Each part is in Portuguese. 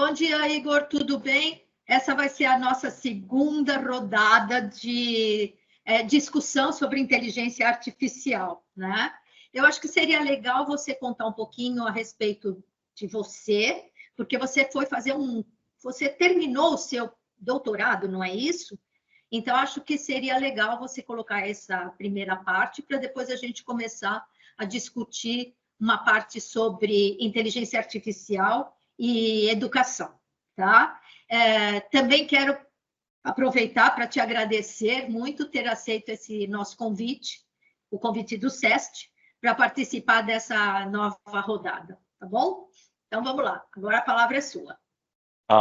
Bom dia, Igor, tudo bem? Essa vai ser a nossa segunda rodada de discussão sobre inteligência artificial, né? Eu acho que seria legal você contar um pouquinho a respeito de você, porque você foi fazer você terminou o seu doutorado, não é isso? Então, acho que seria legal você colocar essa primeira parte para depois a gente começar a discutir uma parte sobre inteligência artificial e educação, tá? Também quero aproveitar para te agradecer muito ter aceito esse nosso convite, o convite do SEST, para participar dessa nova rodada, tá bom? Então, vamos lá. Agora a palavra é sua.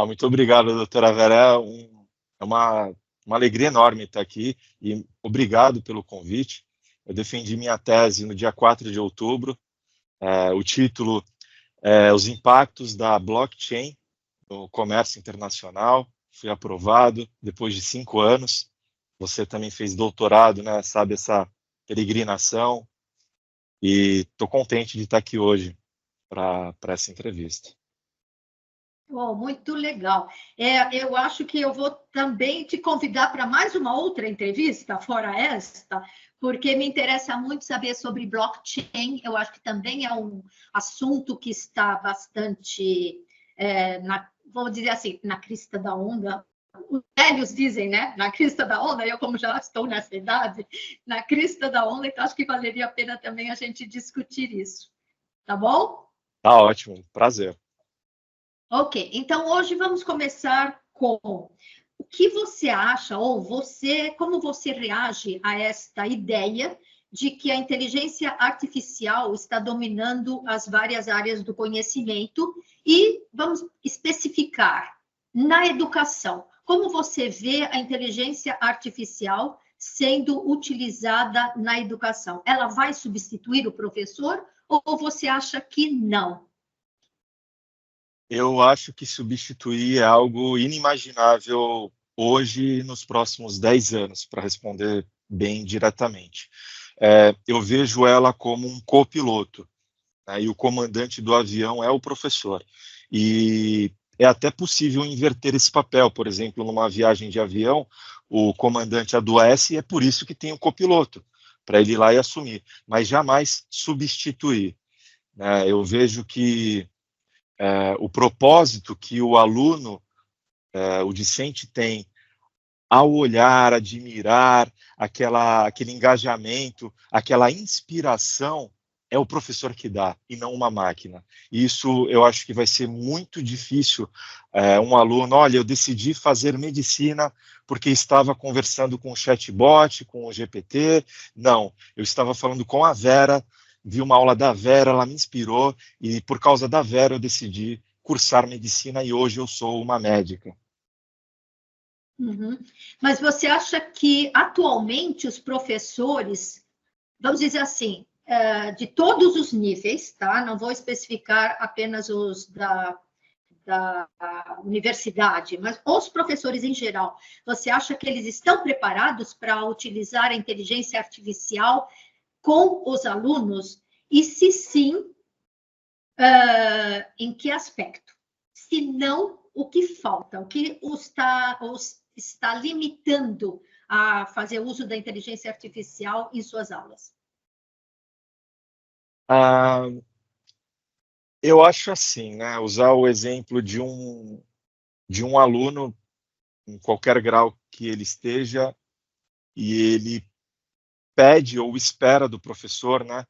Muito obrigado, doutora Vera. É uma alegria enorme estar aqui e obrigado pelo convite. Eu defendi minha tese no dia 4 de outubro. O título é Os Impactos da Blockchain no Comércio Internacional. Fui aprovado depois de 5 anos. Você também fez doutorado, né? Sabe essa peregrinação. E estou contente de estar aqui hoje para essa entrevista. Oh, muito legal. Eu acho que eu vou também te convidar para mais uma outra entrevista, fora esta, porque me interessa muito saber sobre blockchain. Eu acho que também é um assunto que está bastante, vamos dizer assim, na crista da onda. Os velhos dizem, né? Na crista da onda, eu como já estou nessa idade, na crista da onda, então acho que valeria a pena também a gente discutir isso. Tá bom? Tá ótimo, prazer. Ok, então hoje vamos começar com o que você acha, ou como você reage a esta ideia de que a inteligência artificial está dominando as várias áreas do conhecimento e vamos especificar na educação. Como você vê a inteligência artificial sendo utilizada na educação? Ela vai substituir o professor ou você acha que não? Eu acho que substituir é algo inimaginável hoje e nos próximos 10 anos, para responder bem diretamente. Eu vejo ela como um copiloto, né, e o comandante do avião é o professor. E é até possível inverter esse papel. Por exemplo, numa viagem de avião, o comandante adoece e é por isso que tem o copiloto, para ele ir lá e assumir, mas jamais substituir, né? Eu vejo que o propósito que o aluno, o discente tem ao olhar, admirar aquele engajamento, aquela inspiração, é o professor que dá e não uma máquina. Isso eu acho que vai ser muito difícil. Um aluno, olha, eu decidi fazer medicina porque estava conversando com o chatbot, com o GPT. Não, eu estava falando com a Vera, vi uma aula da Vera, ela me inspirou e por causa da Vera eu decidi cursar medicina e hoje eu sou uma médica. Uhum. Mas você acha que atualmente os professores, vamos dizer assim, de todos os níveis, tá? Não vou especificar apenas os da universidade, mas os professores em geral, você acha que eles estão preparados para utilizar a inteligência artificial com os alunos? E se sim, em que aspecto? Se não, o que falta? O que está limitando a fazer uso da inteligência artificial em suas aulas? Ah, eu acho assim, né? Usar o exemplo de um aluno, em qualquer grau que ele esteja, e ele pede ou espera do professor, né?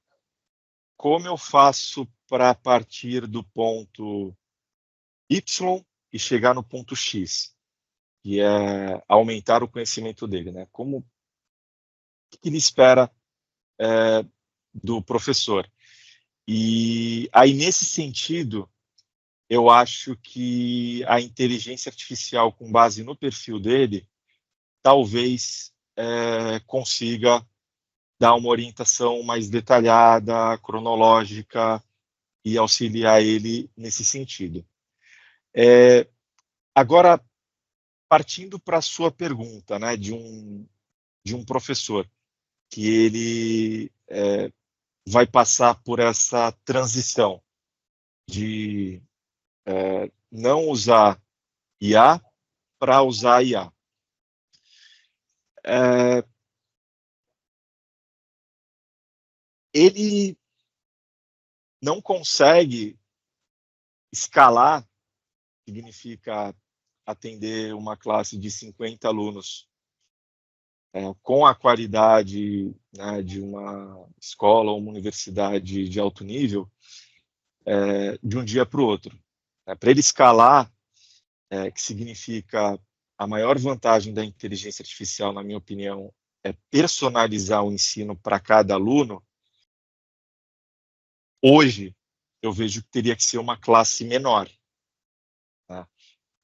Como eu faço para partir do ponto Y e chegar no ponto X, que é aumentar o conhecimento dele, né? O que ele espera do professor? E aí, nesse sentido, eu acho que a inteligência artificial, com base no perfil dele, talvez consiga dar uma orientação mais detalhada, cronológica e auxiliar ele nesse sentido. Agora, partindo para a sua pergunta, né, de um professor que ele vai passar por essa transição de não usar IA para usar IA. Ele não consegue escalar, significa atender uma classe de 50 alunos com a qualidade, né, de uma escola ou uma universidade de alto nível, de um dia para o outro. Para ele escalar, que significa a maior vantagem da inteligência artificial, na minha opinião, é personalizar o ensino para cada aluno. Hoje, eu vejo que teria que ser uma classe menor, tá?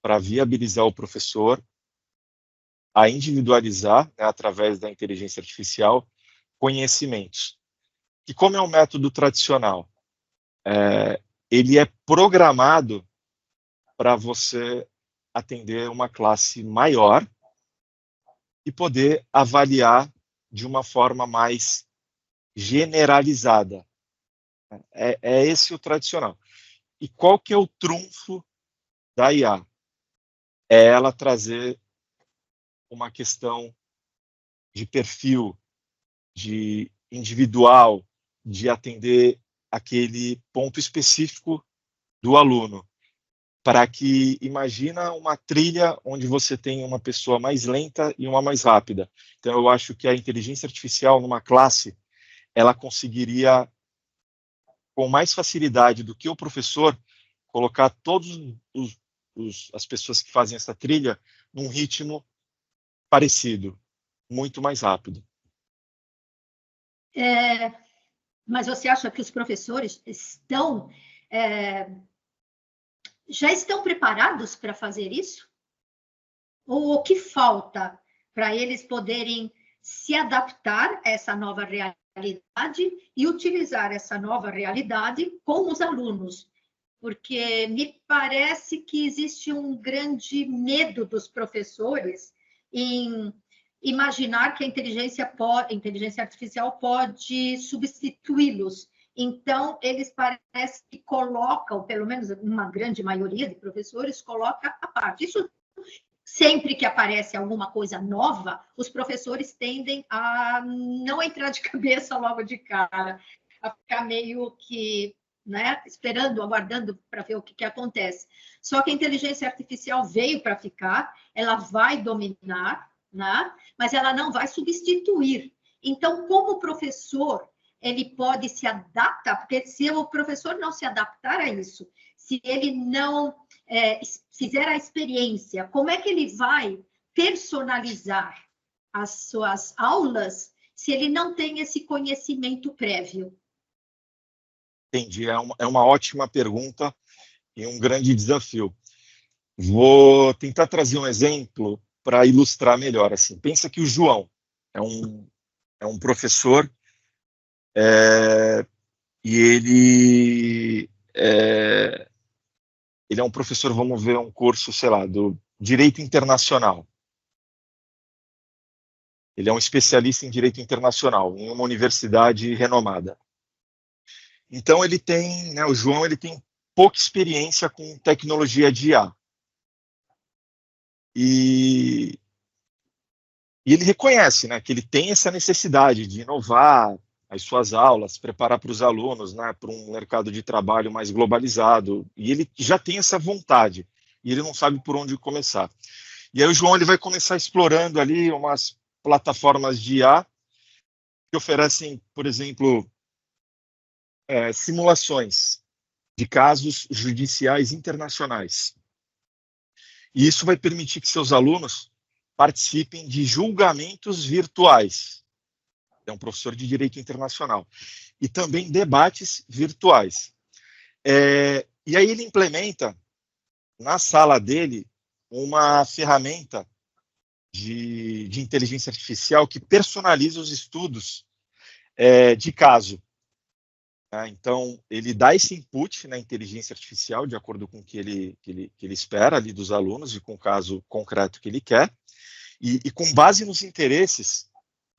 Para viabilizar o professor a individualizar, né, através da inteligência artificial, conhecimentos. E como é um método tradicional, ele é programado para você atender uma classe maior e poder avaliar de uma forma mais generalizada. É esse o tradicional. E qual que é o trunfo da IA? É ela trazer uma questão de perfil, de individual, de atender aquele ponto específico do aluno, para que, imagina uma trilha onde você tem uma pessoa mais lenta e uma mais rápida. Então, eu acho que a inteligência artificial, numa classe, ela conseguiria, com mais facilidade do que o professor, colocar todas as pessoas que fazem essa trilha num ritmo parecido, muito mais rápido. Mas você acha que os professores já estão preparados para fazer isso? Ou o que falta para eles poderem se adaptar a essa nova realidade e utilizar essa nova realidade com os alunos? Porque me parece que existe um grande medo dos professores em imaginar que a inteligência artificial pode substituí-los. Então, eles parecem que colocam, pelo menos uma grande maioria de professores, coloca à parte. Isso, sempre que aparece alguma coisa nova, os professores tendem a não entrar de cabeça logo de cara, a ficar meio que, né, esperando, aguardando para ver o que acontece. Só que a inteligência artificial veio para ficar, ela vai dominar, né, mas ela não vai substituir. Então, como professor, ele pode se adaptar, porque se o professor não se adaptar a isso, se ele não fizer a experiência, como é que ele vai personalizar as suas aulas se ele não tem esse conhecimento prévio? Entendi, é uma ótima pergunta e um grande desafio. Vou tentar trazer um exemplo para ilustrar melhor. Assim, pensa que o João é um professor e ele é um professor, vamos ver, um curso, sei lá, do Direito Internacional. Ele é um especialista em Direito Internacional, em uma universidade renomada. Então, ele tem, né, o João, ele tem pouca experiência com tecnologia de IA. E ele reconhece, né, que ele tem essa necessidade de inovar as suas aulas, preparar para os alunos, né, para um mercado de trabalho mais globalizado. E ele já tem essa vontade, e ele não sabe por onde começar. E aí o João ele vai começar explorando ali umas plataformas de IA que oferecem, por exemplo, simulações de casos judiciais internacionais. E isso vai permitir que seus alunos participem de julgamentos virtuais. É um professor de Direito Internacional. E também debates virtuais. E aí ele implementa, na sala dele, uma ferramenta de inteligência artificial que personaliza os estudos de caso. Então, ele dá esse input na inteligência artificial, de acordo com o que ele espera ali dos alunos e com o caso concreto que ele quer, e com base nos interesses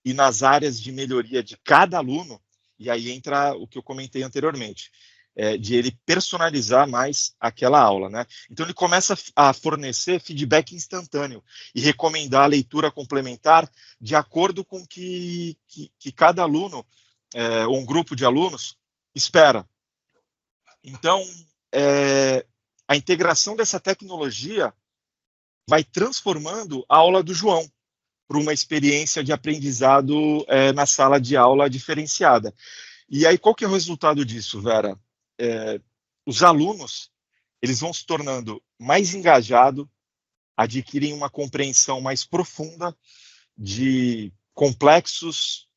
e nas áreas de melhoria de cada aluno, e aí entra o que eu comentei anteriormente. de ele personalizar mais aquela aula, né? Então ele começa a fornecer feedback instantâneo e recomendar a leitura complementar de acordo com que cada aluno, ou um grupo de alunos, espera. Então, a integração dessa tecnologia vai transformando a aula do João para uma experiência de aprendizado na sala de aula diferenciada. E aí, qual que é o resultado disso, Vera? Os alunos, eles vão se tornando mais engajados, adquirem uma compreensão mais profunda de complexos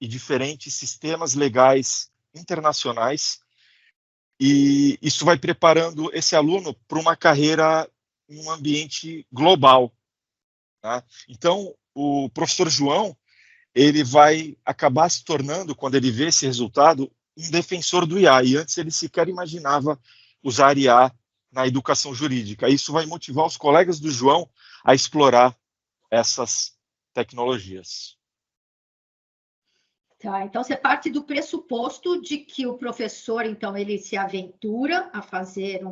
e diferentes sistemas legais internacionais, e isso vai preparando esse aluno para uma carreira em um ambiente global, tá? Então, o professor João, ele vai acabar se tornando, quando ele vê esse resultado, um defensor do IA, e antes ele sequer imaginava usar IA na educação jurídica. Isso vai motivar os colegas do João a explorar essas tecnologias. Tá, então você parte do pressuposto de que o professor, então, ele se aventura a fazer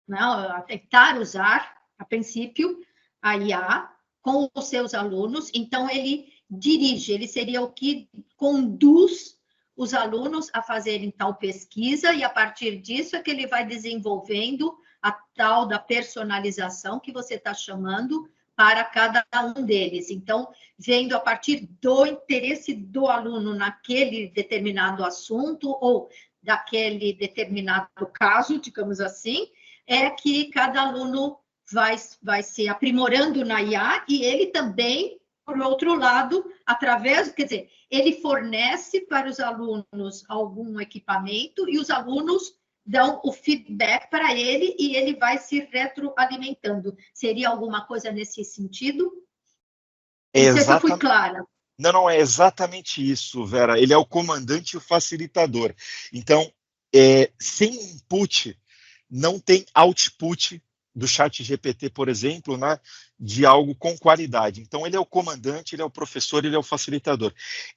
a tentar usar, a princípio, a IA com os seus alunos, então ele dirige, ele seria o que conduz os alunos a fazerem tal pesquisa, e a partir disso é que ele vai desenvolvendo a tal da personalização que você está chamando para cada um deles. Então, vendo a partir do interesse do aluno naquele determinado assunto ou daquele determinado caso, digamos assim, é que cada aluno vai se aprimorando na IA, e ele também, por outro lado, através, quer dizer, ele fornece para os alunos algum equipamento e os alunos dão o feedback para ele e ele vai se retroalimentando. Seria alguma coisa nesse sentido? Não sei se eu fui clara. Não, é exatamente isso, Vera. Ele é o comandante e o facilitador. Então, sem input, não tem output do chat GPT, por exemplo, né, de algo com qualidade. Então, ele é o comandante, ele é o professor, ele é o facilitador.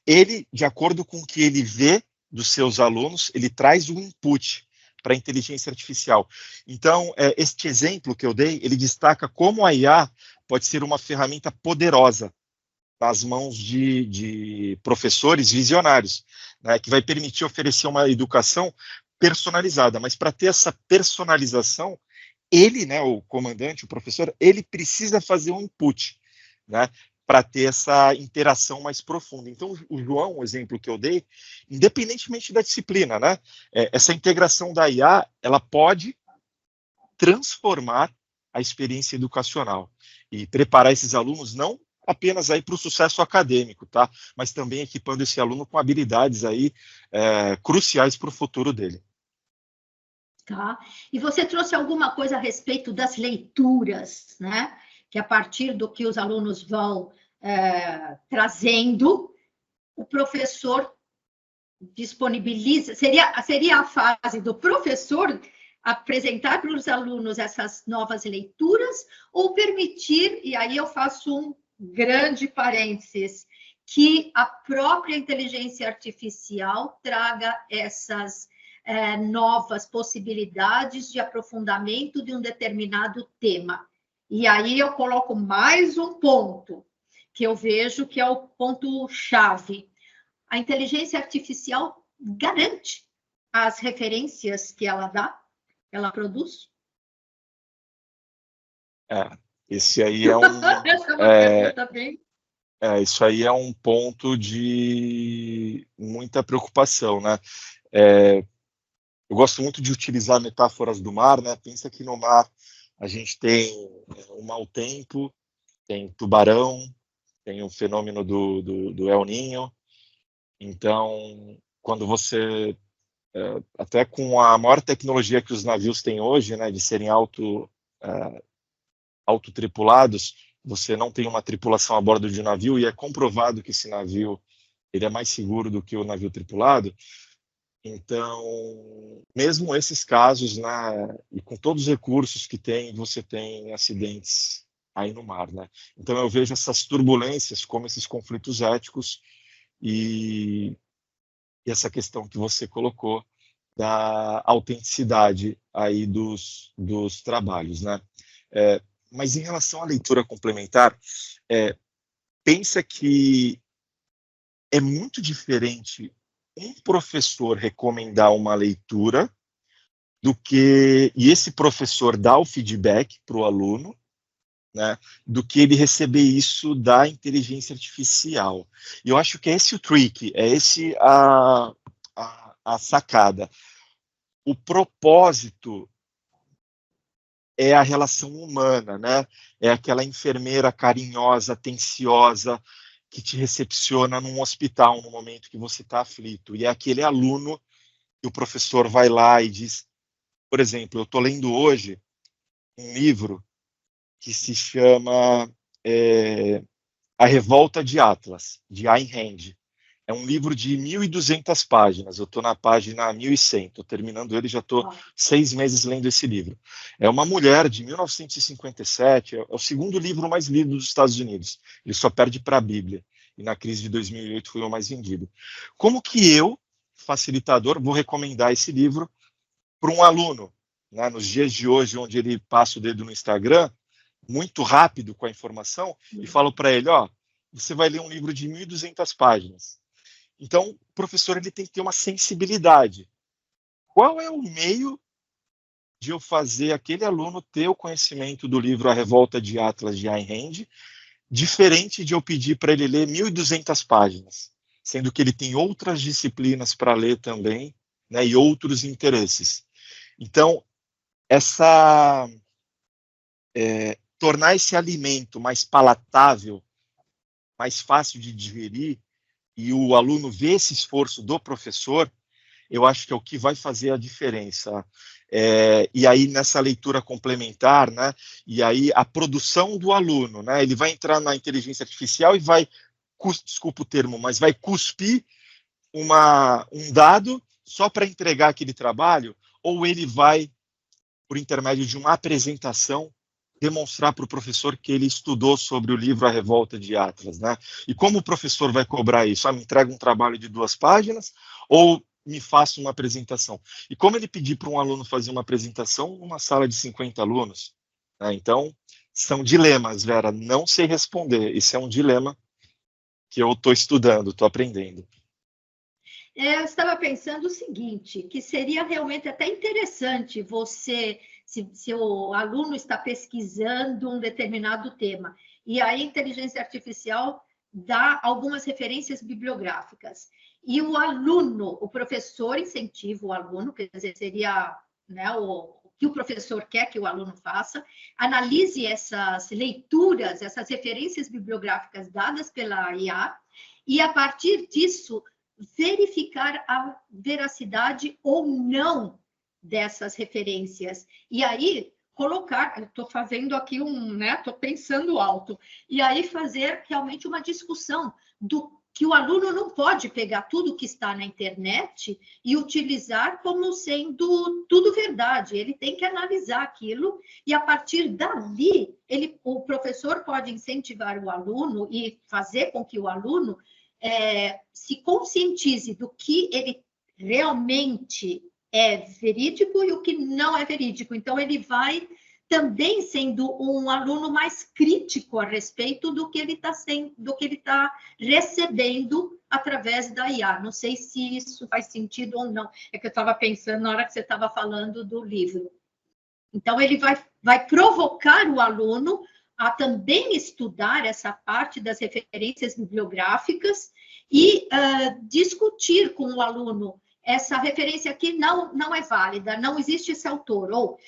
Ele, de acordo com o que ele vê dos seus alunos, ele traz o input para a inteligência artificial. Então, este exemplo que eu dei, ele destaca como a IA pode ser uma ferramenta poderosa nas mãos de professores visionários, né, que vai permitir oferecer uma educação personalizada. Mas para ter essa personalização, ele, né, o comandante, o professor, ele precisa fazer um input, né, para ter essa interação mais profunda. Então, o João, o exemplo que eu dei, independentemente da disciplina, né, essa integração da IA, ela pode transformar a experiência educacional e preparar esses alunos não apenas aí para o sucesso acadêmico, tá, mas também equipando esse aluno com habilidades aí cruciais para o futuro dele. Tá? E você trouxe alguma coisa a respeito das leituras, né? Que a partir do que os alunos vão trazendo, o professor disponibiliza, seria a fase do professor apresentar para os alunos essas novas leituras, ou permitir, e aí eu faço um grande parênteses, que a própria inteligência artificial traga essas novas possibilidades de aprofundamento de um determinado tema. E aí eu coloco mais um ponto, que eu vejo que é o ponto-chave. A inteligência artificial garante as referências que ela dá, ela produz? Esse aí é um... Essa é uma pergunta bem... isso aí é um ponto de muita preocupação, né? Eu gosto muito de utilizar metáforas do mar, né? Pensa que no mar a gente tem o mau tempo, tem tubarão, tem o fenômeno do El Niño. Então, quando você, até com a maior tecnologia que os navios têm hoje, né, de serem autotripulados, você não tem uma tripulação a bordo de um navio, e é comprovado que esse navio ele é mais seguro do que o navio tripulado. Então, mesmo esses casos, né, e com todos os recursos que tem, você tem acidentes aí no mar, né? Então, eu vejo essas turbulências como esses conflitos éticos e essa questão que você colocou da autenticidade aí dos trabalhos, né? Mas em relação à leitura complementar, pensa que é muito diferente um professor recomendar uma leitura e esse professor dar o feedback para o aluno, né, do que ele receber isso da inteligência artificial. E eu acho que é esse o trick, é esse a sacada. O propósito é a relação humana, né? É aquela enfermeira carinhosa, atenciosa, que te recepciona num hospital no momento que você está aflito. E é aquele aluno que o professor vai lá e diz, por exemplo, eu estou lendo hoje um livro que se chama A Revolta de Atlas, de Ayn Rand. É um livro de 1.200 páginas. Eu estou na página 1.100. Estou terminando ele, já estou 6 meses lendo esse livro. É uma mulher de 1957. É o segundo livro mais lido dos Estados Unidos. Ele só perde para a Bíblia. E na crise de 2008 foi o mais vendido. Como que eu, facilitador, vou recomendar esse livro para um aluno, né, nos dias de hoje, onde ele passa o dedo no Instagram, muito rápido com a informação, e falo para ele, você vai ler um livro de 1.200 páginas. Então, o professor ele tem que ter uma sensibilidade. Qual é o meio de eu fazer aquele aluno ter o conhecimento do livro A Revolta de Atlas, de Ayn Rand, diferente de eu pedir para ele ler 1.200 páginas, sendo que ele tem outras disciplinas para ler também, né, e outros interesses. Então, tornar esse alimento mais palatável, mais fácil de digerir, e o aluno ver esse esforço do professor, eu acho que é o que vai fazer a diferença. E aí, nessa leitura complementar, né, e aí a produção do aluno, né, ele vai entrar na inteligência artificial e vai, desculpa o termo, mas vai cuspir um dado só para entregar aquele trabalho, ou ele vai, por intermédio de uma apresentação, demonstrar para o professor que ele estudou sobre o livro A Revolta de Atlas, né? E como o professor vai cobrar isso? Me entrega um trabalho de 2 páginas ou me faça uma apresentação? E como ele pedir para um aluno fazer uma apresentação numa sala de 50 alunos? Né? Então, são dilemas, Vera, não sei responder. Esse é um dilema que eu estou estudando, estou aprendendo. Eu estava pensando o seguinte, que seria realmente até interessante você, se o aluno está pesquisando um determinado tema, e a inteligência artificial dá algumas referências bibliográficas, e o aluno, o professor incentiva o aluno, quer dizer, seria, né, o que o professor quer que o aluno faça, analise essas leituras, essas referências bibliográficas dadas pela IA, e a partir disso verificar a veracidade ou não dessas referências. E aí, colocar, estou fazendo aqui estou pensando alto, e aí fazer realmente uma discussão do que o aluno não pode pegar tudo que está na internet e utilizar como sendo tudo verdade. Ele tem que analisar aquilo e, a partir dali, o professor pode incentivar o aluno e fazer com que o aluno se conscientize do que ele realmente é verídico e o que não é verídico. Então, ele vai também sendo um aluno mais crítico a respeito do que ele está recebendo através da IA. Não sei se isso faz sentido ou não. É que eu estava pensando na hora que você estava falando do livro. Então, ele vai provocar o aluno a também estudar essa parte das referências bibliográficas e discutir com o aluno essa referência aqui não é válida, não existe esse autor, ou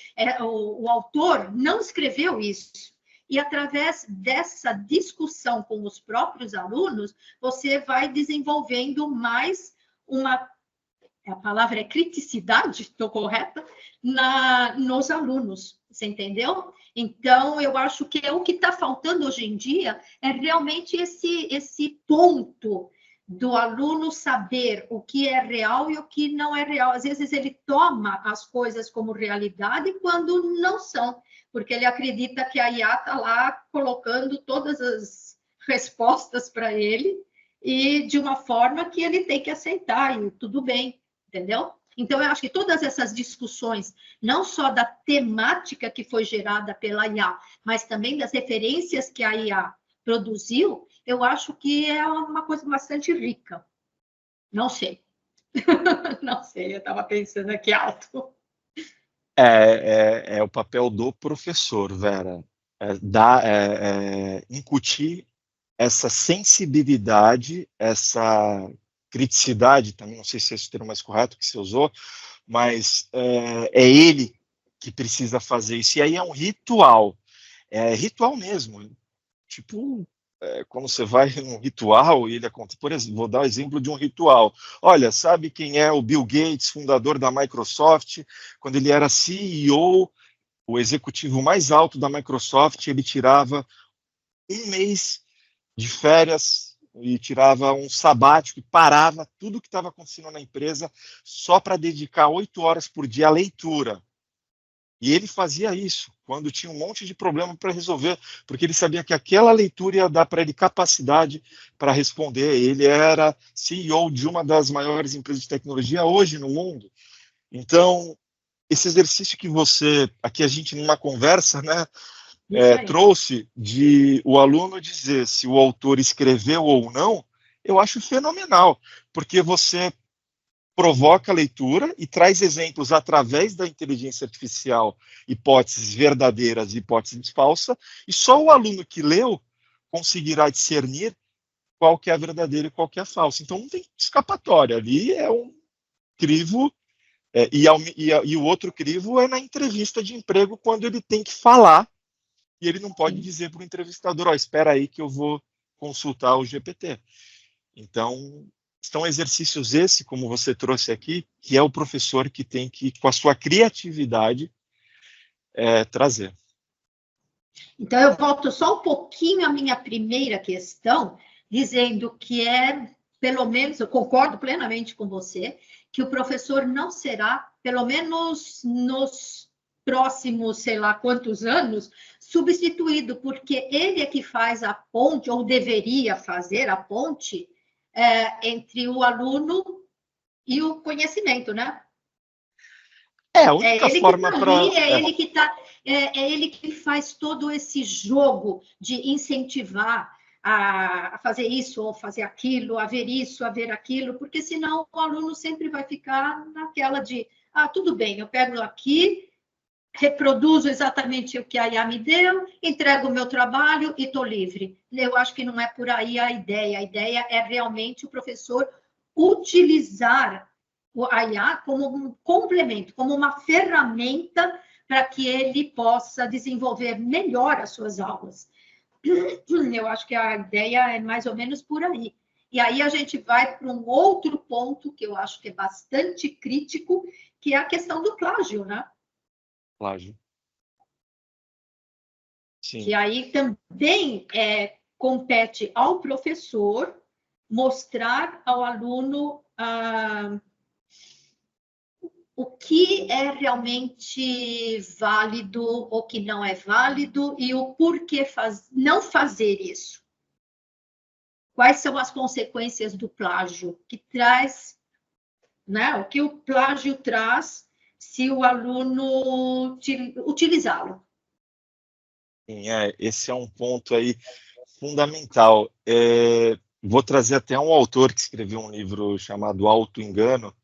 o autor não escreveu isso. E através dessa discussão com os próprios alunos, você vai desenvolvendo mais a palavra é criticidade, estou correta? Nos alunos, você entendeu? Então, eu acho que o que está faltando hoje em dia é realmente esse ponto do aluno saber o que é real e o que não é real. Às vezes ele toma as coisas como realidade quando não são, porque ele acredita que a IA está lá colocando todas as respostas para ele e de uma forma que ele tem que aceitar, e tudo bem, entendeu? Então, eu acho que todas essas discussões, não só da temática que foi gerada pela IA, mas também das referências que a IA produziu, eu acho que é uma coisa bastante rica. Não sei. Não sei, eu estava pensando aqui alto. É o papel do professor, Vera. Incutir essa sensibilidade, essa criticidade, também não sei se esse é o termo mais correto que você usou, mas é ele que precisa fazer isso. E aí é um ritual, é ritual mesmo. Tipo, quando você vai num ritual e ele acontece, por exemplo, vou dar o exemplo de um ritual. Olha, sabe quem é o Bill Gates, fundador da Microsoft? Quando ele era CEO, o executivo mais alto da Microsoft, ele tirava um mês de férias e tirava um sabático e parava tudo que estava acontecendo na empresa só para dedicar 8 horas por dia à leitura. E ele fazia isso quando tinha um monte de problema para resolver, porque ele sabia que aquela leitura ia dar para ele capacidade para responder. Ele era CEO de uma das maiores empresas de tecnologia hoje no mundo. Então, esse exercício que você, aqui a gente numa conversa, né, trouxe de o aluno dizer se o autor escreveu ou não, eu acho fenomenal, porque você provoca a leitura e traz exemplos através da inteligência artificial, hipóteses verdadeiras e hipóteses falsas, e só o aluno que leu conseguirá discernir qual que é a verdadeira e qual que é a falsa. Então não tem escapatória, ali é um crivo, e o outro crivo é na entrevista de emprego, quando ele tem que falar, e ele não pode dizer para o entrevistador, espera aí que eu vou consultar o GPT. Então, são exercícios esse, como você trouxe aqui, que é o professor que tem que, com a sua criatividade, trazer. Então, eu volto só um pouquinho à minha primeira questão, dizendo que pelo menos, eu concordo plenamente com você, que o professor não será, pelo menos nos próximos, sei lá quantos anos, substituído, porque ele é que faz a ponte, ou deveria fazer a ponte, entre o aluno e o conhecimento, né? A única forma para... É ele que faz todo esse jogo de incentivar a fazer isso ou fazer aquilo, a ver isso, a ver aquilo, porque senão o aluno sempre vai ficar naquela de, tudo bem, eu pego aqui, reproduzo exatamente o que a IA me deu, entrego o meu trabalho e estou livre. Eu acho que não é por aí a ideia é realmente o professor utilizar a IA como um complemento, como uma ferramenta para que ele possa desenvolver melhor as suas aulas. Eu acho que a ideia é mais ou menos por aí. E aí a gente vai para um outro ponto que eu acho que é bastante crítico, que é a questão do plágio, né? Plágio. Sim. Que aí também compete ao professor mostrar ao aluno o que é realmente válido, o que não é válido e o porquê não fazer isso. Quais são as consequências do plágio que traz, né? O que o plágio traz se o aluno utilizá-lo. Sim, esse é um ponto aí fundamental. Vou trazer até um autor que escreveu um livro chamado Auto-Engano,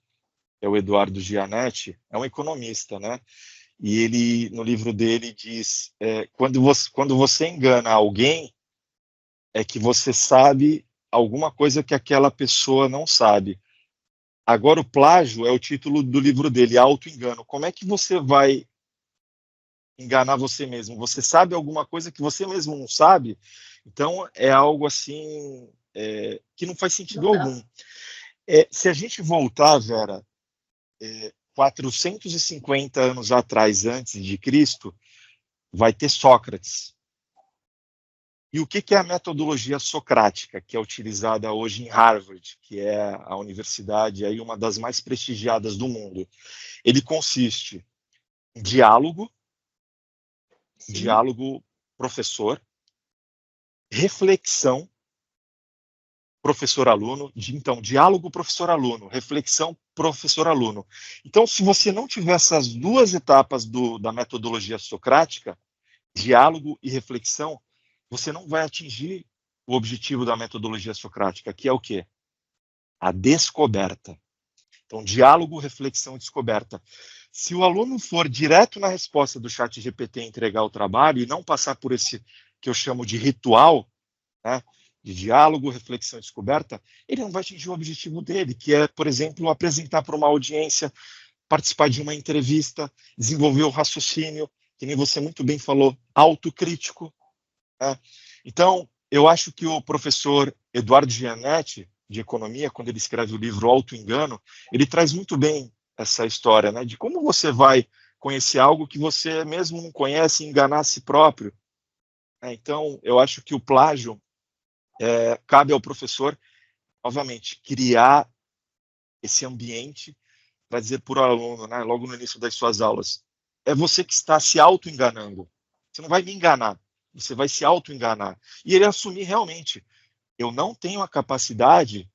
é o Eduardo Gianetti, é um economista, né? E ele, no livro dele, diz, quando você engana alguém, é que você sabe alguma coisa que aquela pessoa não sabe. Agora, o plágio é o título do livro dele, Auto-Engano. Como é que você vai enganar você mesmo? Você sabe alguma coisa que você mesmo não sabe? Então, é algo assim que não faz sentido algum. Se a gente voltar, Vera, 450 anos atrás, antes de Cristo, vai ter Sócrates. E o que é a metodologia socrática, que é utilizada hoje em Harvard, que é a universidade aí uma das mais prestigiadas do mundo? Ele consiste em diálogo professor, reflexão professor-aluno, então, diálogo professor-aluno, reflexão professor-aluno. Então, se você não tiver essas duas etapas da metodologia socrática, diálogo e reflexão, você não vai atingir o objetivo da metodologia socrática, que é o quê? A descoberta. Então, diálogo, reflexão e descoberta. Se o aluno for direto na resposta do chat GPT entregar o trabalho e não passar por esse que eu chamo de ritual, né, de diálogo, reflexão e descoberta, ele não vai atingir o objetivo dele, que é, por exemplo, apresentar para uma audiência, participar de uma entrevista, desenvolver o raciocínio, que nem você muito bem falou, autocrítico. Né? Então, eu acho que o professor Eduardo Gianetti, de economia, quando ele escreve o livro Auto-engano, ele traz muito bem essa história, né, de como você vai conhecer algo que você mesmo não conhece e enganar a si próprio. Então, eu acho que o plágio cabe ao professor, novamente, criar esse ambiente para dizer para o aluno, né, logo no início das suas aulas, é você que está se auto-enganando. Você não vai me enganar, você vai se auto-enganar. E ele assumir realmente, eu não tenho a capacidade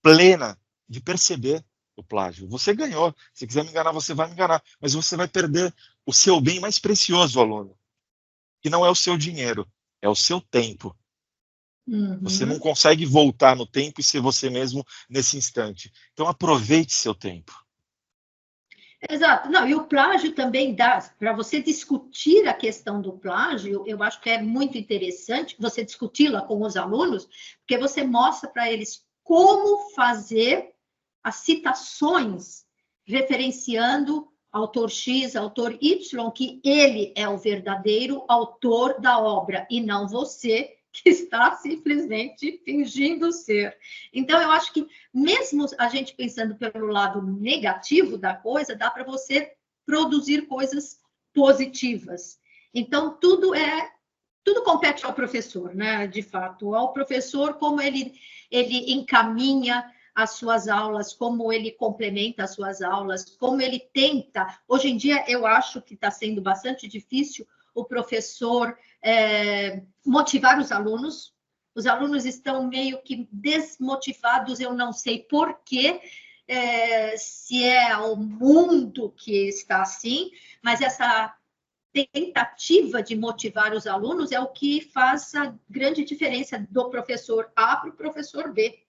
plena de perceber o plágio. Você ganhou. Se quiser me enganar, você vai me enganar. Mas você vai perder o seu bem mais precioso, aluno, que não é o seu dinheiro, é o seu tempo. Você não consegue voltar no tempo e ser você mesmo nesse instante. Então, aproveite seu tempo. Exato. Não, e o plágio também dá, para você discutir a questão do plágio, eu acho que é muito interessante você discuti-la com os alunos, porque você mostra para eles como fazer as citações referenciando autor X, autor Y, que ele é o verdadeiro autor da obra e não você, que está simplesmente fingindo ser. Então, eu acho que, mesmo a gente pensando pelo lado negativo da coisa, dá para você produzir coisas positivas. Então, tudo compete ao professor, né? De fato, ao professor, como ele encaminha as suas aulas, como ele complementa as suas aulas, como ele tenta. Hoje em dia, eu acho que está sendo bastante difícil o professor motivar os alunos. Os alunos estão meio que desmotivados, eu não sei por quê, se é o mundo que está assim, mas essa tentativa de motivar os alunos é o que faz a grande diferença do professor A para o professor B,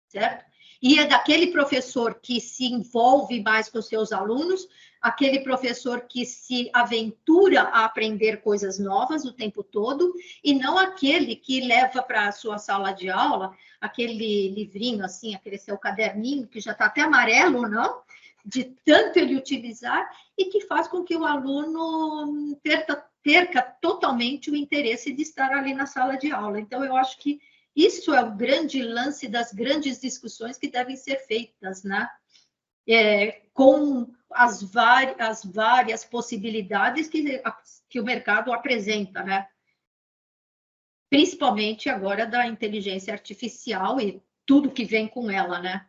certo? E é daquele professor que se envolve mais com seus alunos, aquele professor que se aventura a aprender coisas novas o tempo todo, e não aquele que leva para a sua sala de aula aquele livrinho assim, aquele seu caderninho que já está até amarelo, não? De tanto ele utilizar, e que faz com que o aluno perca totalmente o interesse de estar ali na sala de aula. Então, eu acho que isso é o grande lance das grandes discussões que devem ser feitas, né? Com as várias possibilidades que o mercado apresenta, né? Principalmente agora da inteligência artificial e tudo que vem com ela, né?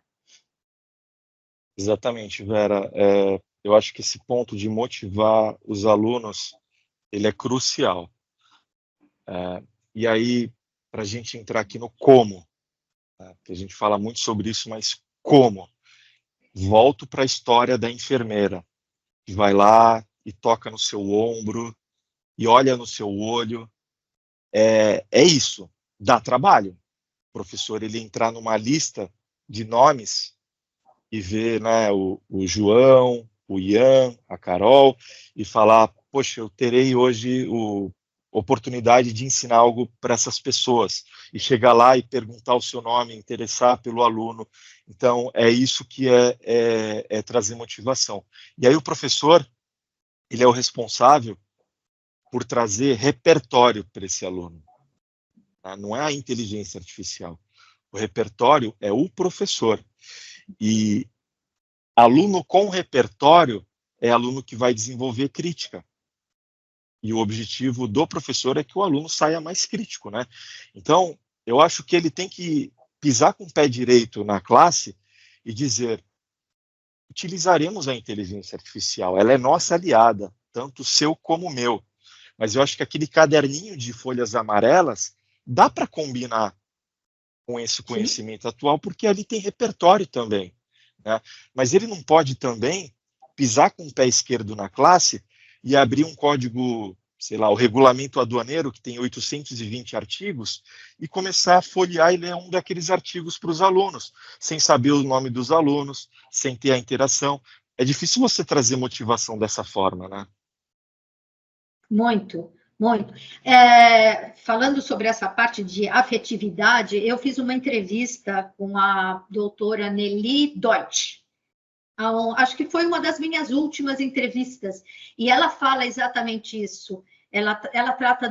Exatamente, Vera. Eu acho que esse ponto de motivar os alunos, ele é crucial. E aí, para a gente entrar aqui no como, que a gente fala muito sobre isso, mas como? Volto para a história da enfermeira, que vai lá e toca no seu ombro e olha no seu olho. É isso, dá trabalho. O professor, ele entrar numa lista de nomes e ver, né, o João, o Ian, a Carol, e falar, poxa, eu terei hoje oportunidade de ensinar algo para essas pessoas, e chegar lá e perguntar o seu nome, interessar pelo aluno. Então, é isso que é trazer motivação. E aí o professor, ele é o responsável por trazer repertório para esse aluno. Tá? Não é a inteligência artificial. O repertório é o professor. E aluno com repertório é aluno que vai desenvolver crítica. E o objetivo do professor é que o aluno saia mais crítico, né? Então, eu acho que ele tem que pisar com o pé direito na classe e dizer: utilizaremos a inteligência artificial, ela é nossa aliada, tanto seu como meu. Mas eu acho que aquele caderninho de folhas amarelas dá para combinar com esse Sim. conhecimento atual, porque ali tem repertório também, né? Mas ele não pode também pisar com o pé esquerdo na classe e abrir um código, sei lá, o regulamento aduaneiro, que tem 820 artigos, e começar a folhear e ler um daqueles artigos para os alunos, sem saber o nome dos alunos, sem ter a interação. É difícil você trazer motivação dessa forma, né? Muito, muito. Falando sobre essa parte de afetividade, eu fiz uma entrevista com a doutora Nelly Deutsch. Acho que foi uma das minhas últimas entrevistas, e ela fala exatamente isso. Ela trata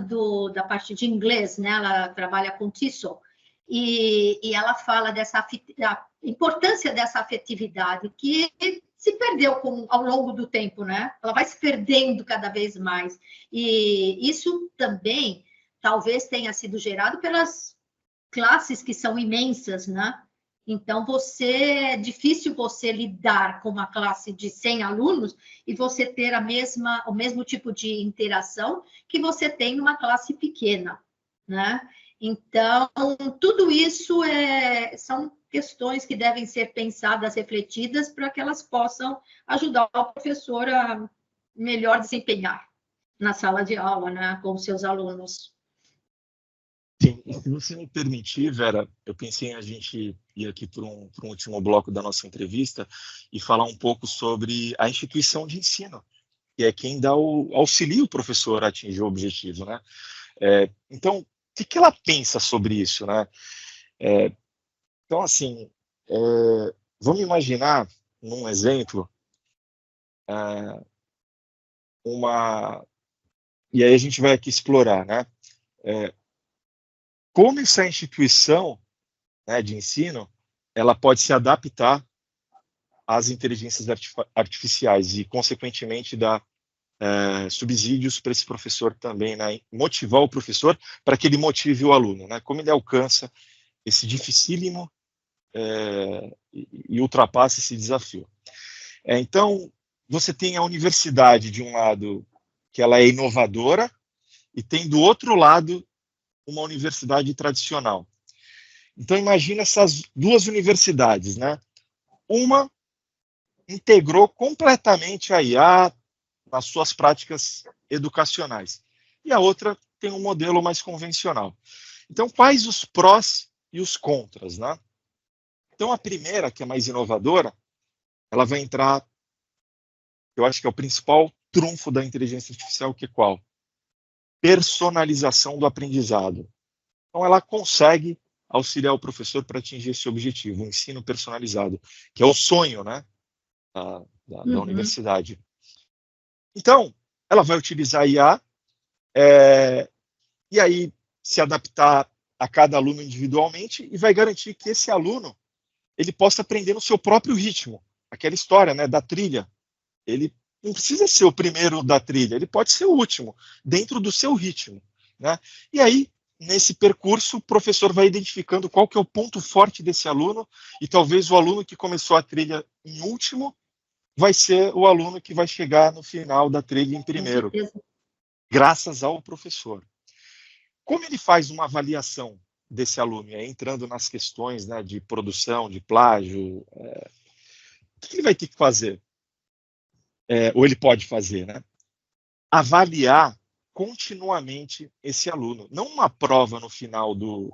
da parte de inglês, né? Ela trabalha com TESOL, e ela fala da importância dessa afetividade, que se perdeu ao longo do tempo, né? Ela vai se perdendo cada vez mais. E isso também talvez tenha sido gerado pelas classes que são imensas, né? Então, é difícil você lidar com uma classe de 100 alunos e você ter o mesmo tipo de interação que você tem numa classe pequena, né? Então, tudo isso são questões que devem ser pensadas, refletidas, para que elas possam ajudar o professor a melhor desempenhar na sala de aula, né, com os seus alunos. Sim, e se você me permitir, Vera, eu pensei em a gente ir aqui para um último bloco da nossa entrevista e falar um pouco sobre a instituição de ensino, que é quem auxilia o professor a atingir o objetivo, né? Então, o que ela pensa sobre isso, né? Então, assim, vamos imaginar, num exemplo, é, e aí a gente vai aqui explorar, né? Como essa instituição, né, de ensino, ela pode se adaptar às inteligências artificiais e, consequentemente, dar subsídios para esse professor também, né, motivar o professor para que ele motive o aluno, né, como ele alcança esse dificílimo e ultrapassa esse desafio. Então, você tem a universidade, de um lado, que ela é inovadora, e tem, do outro lado, uma universidade tradicional. Então, imagina essas duas universidades, né? Uma integrou completamente a IA nas suas práticas educacionais, e a outra tem um modelo mais convencional. Então, quais os prós e os contras, né? Então, a primeira, que é mais inovadora, ela vai entrar, eu acho que é o principal trunfo da inteligência artificial, que é qual? Personalização do aprendizado. Então, ela consegue auxiliar o professor para atingir esse objetivo, o ensino personalizado, que é o sonho, né, da universidade. Então, ela vai utilizar a IA e aí se adaptar a cada aluno individualmente e vai garantir que esse aluno ele possa aprender no seu próprio ritmo. Aquela história, né, da trilha. Ele não precisa ser o primeiro da trilha, ele pode ser o último, dentro do seu ritmo, né? E aí, nesse percurso, o professor vai identificando qual que é o ponto forte desse aluno, e talvez o aluno que começou a trilha em último vai ser o aluno que vai chegar no final da trilha em primeiro, graças ao professor. Como ele faz uma avaliação desse aluno, entrando nas questões, né, de produção, de plágio, o que ele vai ter que fazer? Ou ele pode fazer, né? Avaliar continuamente esse aluno, não uma prova no final do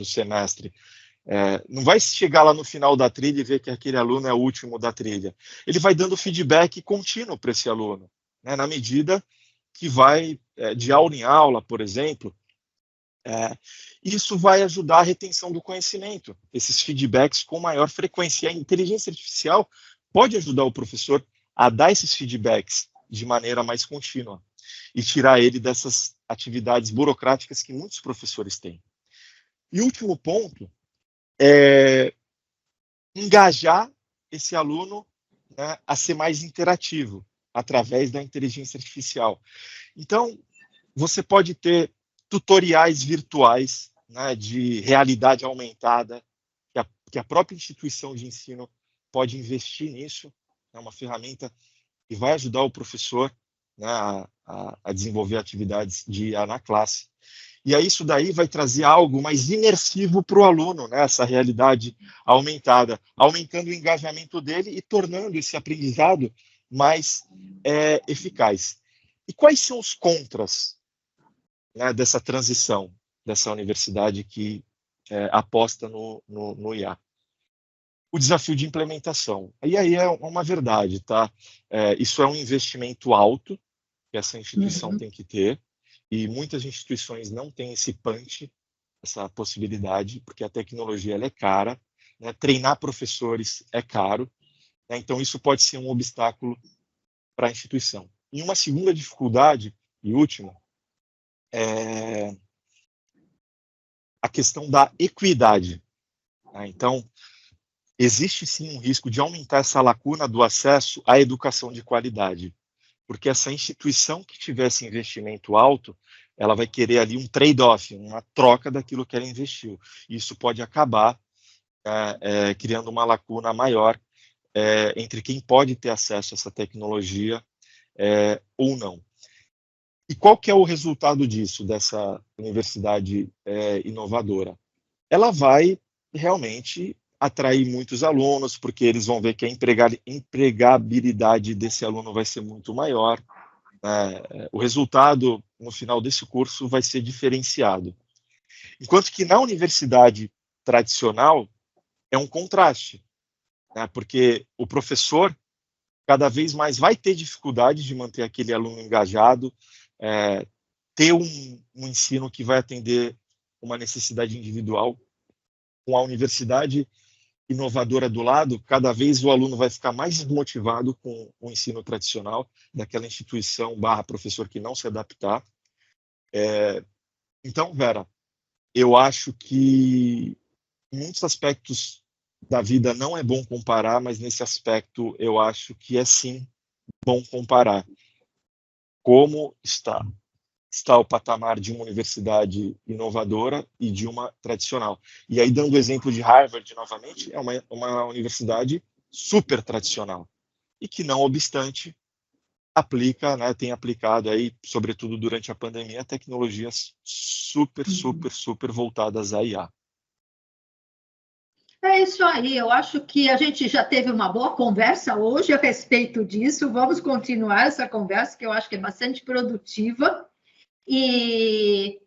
semestre. Não vai chegar lá no final da trilha e ver que aquele aluno é o último da trilha. Ele vai dando feedback contínuo para esse aluno, né, na medida que vai de aula em aula, por exemplo. Isso vai ajudar a retenção do conhecimento, esses feedbacks com maior frequência. E a inteligência artificial pode ajudar o professor a dar esses feedbacks de maneira mais contínua e tirar ele dessas atividades burocráticas que muitos professores têm. E o último ponto é engajar esse aluno, né, a ser mais interativo através da inteligência artificial. Então, você pode ter tutoriais virtuais, né, de realidade aumentada, que a própria instituição de ensino pode investir nisso. É uma ferramenta que vai ajudar o professor, né, a desenvolver atividades de IA na classe. E aí isso daí vai trazer algo mais imersivo para o aluno, né? Essa realidade aumentada, aumentando o engajamento dele e tornando esse aprendizado mais eficaz. E quais são os contras, né, dessa transição, dessa universidade que aposta no IA? O desafio de implementação. E aí é uma verdade, tá? Isso é um investimento alto que essa instituição tem que ter, e muitas instituições não têm esse punch, essa possibilidade, porque a tecnologia ela é cara, né? Treinar professores é caro, né? Então isso pode ser um obstáculo para a instituição. E uma segunda dificuldade, e última, é a questão da equidade, né? Então, existe sim um risco de aumentar essa lacuna do acesso à educação de qualidade, porque essa instituição que tivesse investimento alto, ela vai querer ali um trade-off, uma troca daquilo que ela investiu. Isso pode acabar criando uma lacuna maior entre quem pode ter acesso a essa tecnologia ou não. E qual que é o resultado disso, dessa universidade inovadora? Ela vai realmente atrair muitos alunos, porque eles vão ver que a empregabilidade desse aluno vai ser muito maior. O resultado, no final desse curso, vai ser diferenciado. Enquanto que na universidade tradicional, é um contraste, né? Porque o professor cada vez mais vai ter dificuldade de manter aquele aluno engajado, ter um ensino que vai atender uma necessidade individual. Com a universidade inovadora do lado, cada vez o aluno vai ficar mais desmotivado com o ensino tradicional, daquela instituição / professor que não se adaptar. Então, Vera, eu acho que em muitos aspectos da vida não é bom comparar, mas nesse aspecto eu acho que é sim bom comparar. Como está o patamar de uma universidade inovadora e de uma tradicional. E aí, dando o exemplo de Harvard, novamente, é uma universidade super tradicional e que, não obstante, aplica, né, tem aplicado aí, sobretudo durante a pandemia, tecnologias super voltadas à IA. É isso aí, eu acho que a gente já teve uma boa conversa hoje a respeito disso. Vamos continuar essa conversa, que eu acho que é bastante produtiva. E,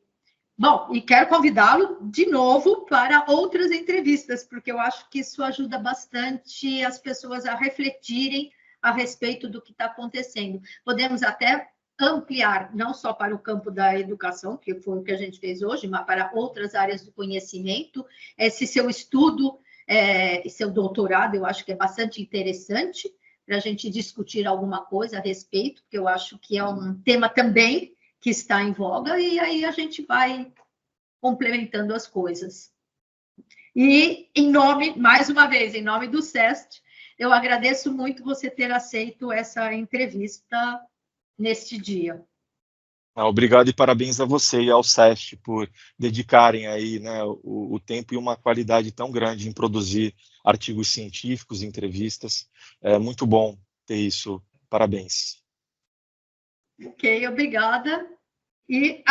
bom, e quero convidá-lo de novo para outras entrevistas, porque eu acho que isso ajuda bastante as pessoas a refletirem a respeito do que está acontecendo. Podemos até ampliar, não só para o campo da educação, que foi o que a gente fez hoje, mas para outras áreas do conhecimento. Esse seu estudo, seu doutorado, eu acho que é bastante interessante para a gente discutir alguma coisa a respeito, porque eu acho que é um tema também que está em voga, e aí a gente vai complementando as coisas. E, mais uma vez, em nome do SEST, eu agradeço muito você ter aceito essa entrevista neste dia. Obrigado e parabéns a você e ao SEST por dedicarem aí, né, o tempo e uma qualidade tão grande em produzir artigos científicos, entrevistas. É muito bom ter isso. Parabéns. Ok, obrigada. E